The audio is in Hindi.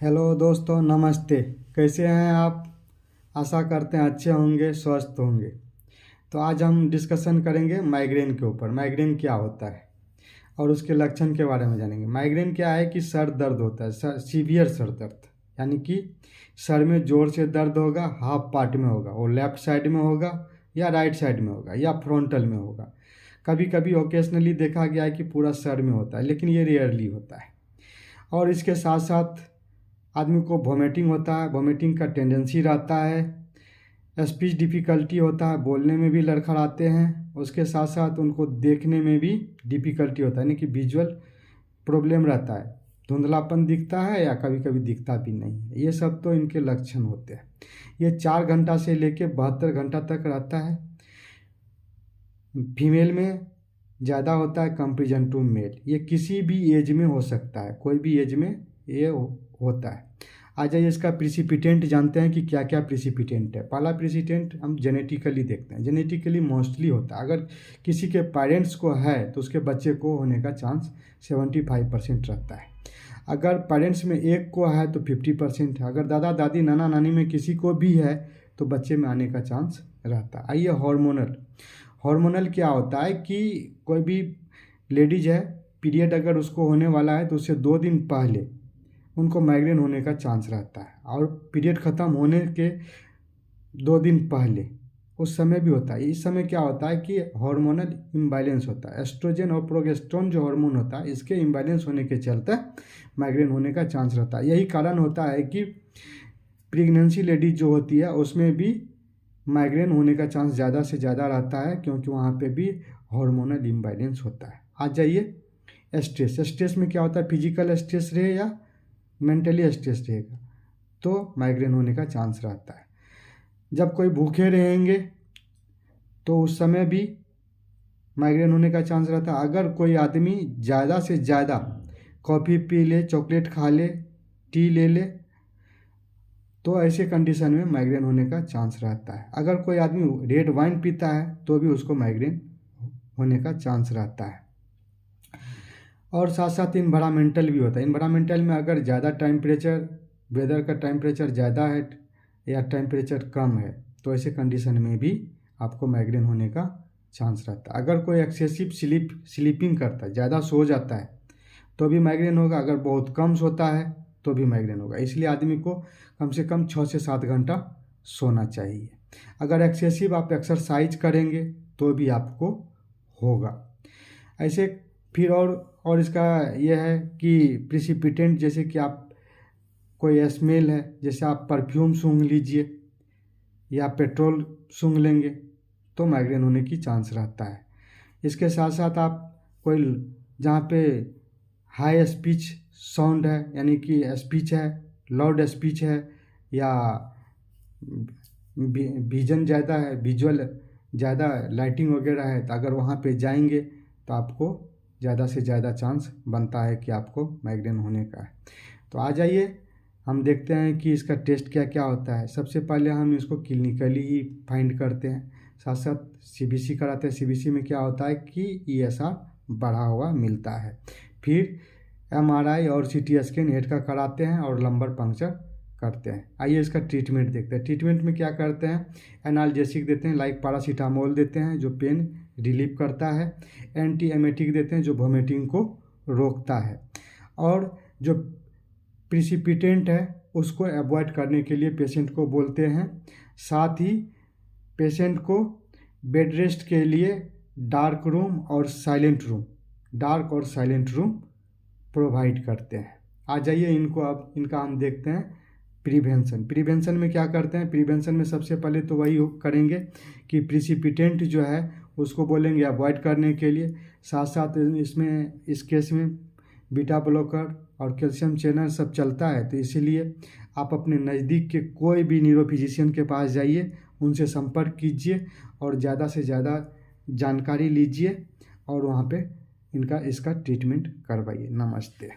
हेलो दोस्तों, नमस्ते। कैसे हैं आप? आशा करते हैं अच्छे होंगे, स्वस्थ होंगे। तो आज हम डिस्कशन करेंगे माइग्रेन के ऊपर। माइग्रेन क्या होता है और उसके लक्षण के बारे में जानेंगे। माइग्रेन क्या है कि सर दर्द होता है, सीवियर सर दर्द, यानी कि सर में ज़ोर से दर्द होगा, हाफ पार्ट में होगा, वो लेफ्ट साइड में होगा या राइट साइड में होगा या फ्रंटल में होगा। कभी कभी ओकेजनली देखा गया है कि पूरा सर में होता है, लेकिन ये रेयरली होता है। और इसके साथ साथ आदमी को वोमिटिंग होता है, वोमिटिंग का टेंडेंसी रहता है, स्पीच डिफ़िकल्टी होता है, बोलने में भी लड़खड़ाते हैं। उसके साथ साथ उनको देखने में भी डिफ़िकल्टी होता है, यानी कि विजुअल प्रॉब्लम रहता है, धुंधलापन दिखता है या कभी कभी दिखता भी नहीं है। ये सब तो इनके लक्षण होते हैं। ये 4 घंटा से लेकर 72 घंटा तक रहता है। फीमेल में ज़्यादा होता है कंपेरिजन टू मेल। ये किसी भी एज में हो सकता है, कोई भी एज में ये होता है। आ जाइए, इसका प्रिसिपिटेंट जानते हैं कि क्या क्या प्रिसिपिटेंट है। पहला प्रिसिपिटेंट हम जेनेटिकली देखते हैं। जेनेटिकली मोस्टली होता है, अगर किसी के पेरेंट्स को है तो उसके बच्चे को होने का चांस 75% रहता है। अगर पेरेंट्स में एक को है तो 50% है। अगर दादा दादी नाना नानी में किसी को भी है तो बच्चे में आने का चांस रहता है। आइए, हार्मोनल क्या होता है कि कोई भी लेडीज है, पीरियड अगर उसको होने वाला है तो उससे 2 दिन पहले उनको माइग्रेन होने का चांस रहता है, और पीरियड ख़त्म होने के 2 दिन पहले उस समय भी होता है। इस समय क्या होता है कि हार्मोनल इम्बैलेंस होता है। एस्ट्रोजन और प्रोजेस्टेरोन जो हार्मोन होता है, इसके इम्बैलेंस होने के चलते माइग्रेन होने का चांस रहता है। यही कारण होता है कि प्रेगनेंसी लेडीज जो होती है उसमें भी माइग्रेन होने का चांस ज़्यादा से ज़्यादा रहता है, क्योंकि वहाँ पे भी हार्मोनल इम्बैलेंस होता है। आ जाइए, स्ट्रेस में क्या होता है, फिजिकल स्ट्रेस रहे या मेंटली स्ट्रेस रहेगा तो माइग्रेन होने का चांस रहता है। जब कोई भूखे रहेंगे तो उस समय भी माइग्रेन होने का चांस रहता है। अगर कोई आदमी ज़्यादा से ज़्यादा कॉफ़ी पी ले, चॉकलेट खा ले, टी ले ले, तो ऐसे कंडीशन में माइग्रेन होने का चांस रहता है। अगर कोई आदमी रेड वाइन पीता है तो भी उसको माइग्रेन होने का चांस रहता है। और साथ साथ इन्वायरमेंटल भी होता है। इन्वायरमेंटल में अगर ज़्यादा टेम्परेचर, वेदर का टेम्परेचर ज़्यादा है या टेम्परेचर कम है तो ऐसे कंडीशन में भी आपको माइग्रेन होने का चांस रहता है। अगर कोई एक्सेसिव स्लीपिंग करता है, ज़्यादा सो जाता है तो भी माइग्रेन होगा। अगर बहुत कम सोता है तो भी माइग्रेन होगा। इसलिए आदमी को कम से कम 6 से 7 घंटा सोना चाहिए। अगर एक्सेसिव आप एक्सरसाइज करेंगे तो भी आपको होगा। ऐसे फिर और इसका यह है कि प्रिसिपिटेंट, जैसे कि आप कोई स्मेल है, जैसे आप परफ्यूम सूंघ लीजिए या पेट्रोल सूंघ लेंगे तो माइग्रेन होने की चांस रहता है। इसके साथ साथ आप कोई जहाँ पे हाई स्पीच साउंड है, यानी कि स्पीच है, लाउड स्पीच है, या विजन ज़्यादा है, विजुअल ज़्यादा लाइटिंग वगैरह है, तो अगर वहाँ पे जाएंगे तो आपको ज़्यादा से ज़्यादा चांस बनता है कि आपको माइग्रेन होने का है। तो आ जाइए, हम देखते हैं कि इसका टेस्ट क्या क्या होता है। सबसे पहले हम इसको क्लिनिकली ही फाइंड करते हैं, साथ साथ सीबीसी कराते हैं। सीबीसी में क्या होता है कि ईएसआर बढ़ा हुआ मिलता है। फिर एमआरआई और सीटी स्कैन हेड का कराते हैं और लंबर पंक्चर करते हैं। आइए, इसका ट्रीटमेंट देखते हैं। ट्रीटमेंट में क्या करते हैं, एनाल्जेसिक देते हैं, लाइक पैरासीटामोल देते हैं जो पेन रिलीव करता है। एंटी एमेटिक देते हैं जो वोमिटिंग को रोकता है। और जो प्रिसिपिटेंट है उसको अवॉइड करने के लिए पेशेंट को बोलते हैं। साथ ही पेशेंट को बेड रेस्ट के लिए डार्क और साइलेंट रूम प्रोवाइड करते हैं। आ जाइए, इनका हम देखते हैं प्रिवेंशन में क्या करते हैं। प्रिवेंशन में सबसे पहले तो वही करेंगे कि प्रिसिपिटेंट जो है उसको बोलेंगे अवॉइड करने के लिए। साथ साथ इस केस में बीटा ब्लॉकर और कैल्शियम चैनल सब चलता है, तो इसीलिए आप अपने नज़दीक के कोई भी न्यूरोफिजिशियन के पास जाइए, उनसे संपर्क कीजिए और ज़्यादा से ज़्यादा जानकारी लीजिए और वहाँ पे इसका ट्रीटमेंट करवाइए। नमस्ते।